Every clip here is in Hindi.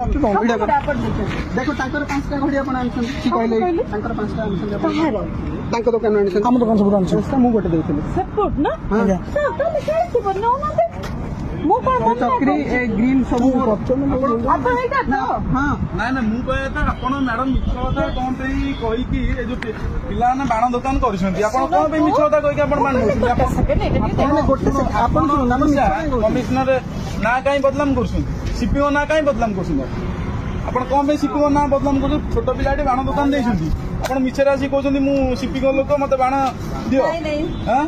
देखो तांकर 5टा घड़ी आपण आनछन की कहले तांकर 5टा आनछन तांकर दुकान आनछन हम दुकान सब आनछन मु गोटे देथिले सपोर्ट ना हां सब तो लिखाई थी बनो ना मु पर चक्री ए ग्रीन सब आपण एटा तो हां ना ना मु कहया था आपण मैडम मिछ कथा कोन पे कहि कि ए जो पिला ना बाण दुकान करछंती आपण कोन पे मिछ कथा कहि कि आपण मान आपण गोटे आपण नाम कमिश्नर ना काई बदलाम करछंती सीपीओ ना काई बदलाम करछंती आपण कोन पे सीपीओ ना बदलाम कर छोट पिलाटी बाण दुकान देछंती आपण मिछे रासी कहछंती मु सीपीओ लोक मते बाण दियो हां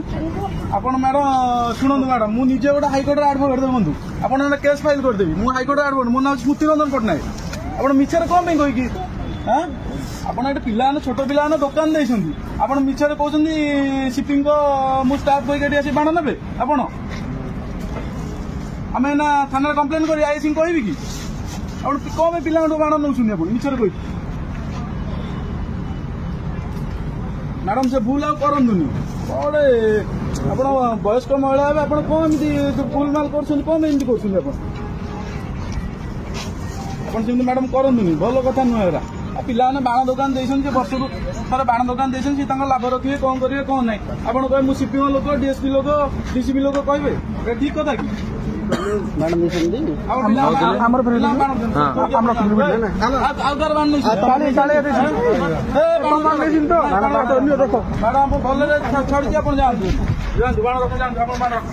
आपण मैडम शुणु मैडम मु निजे गोटे हाईकोर्ट एडवोकेट देखु आपड़ केस फाइल करदेवी मु हाईकोर्ट एडवोकेट मो ना स्मृति रंजन पट्टनायक आप मिछर कौन पे कहीकि हाँ आपड़ पिला छोट पिला दुकान देती आप मिछर कहते सीपी मु स्टाफ कहीकि आसी बाण ने आपण आम ना थाना कम्प्लेन कर आईसी कहि कि आप कौन पिला बाण नौ मिछर कही मैडम से भूल आरंतुनि कौन आप वयस्क महिला आप कौन भूल माल कर मैडम करतुनि भल कथा नुह पिला बाण दुकान देते वर्ष को थोड़ा बाण दुकान देते लाभ रखिए कौन करेंगे कौन ना आप कहे सीपीओ लोक डीएसपी लोक डीसीपी लोक कहे ठीक कथा कि मैडम भल छाड़ी आप जातु बाण रख जातु बाण रख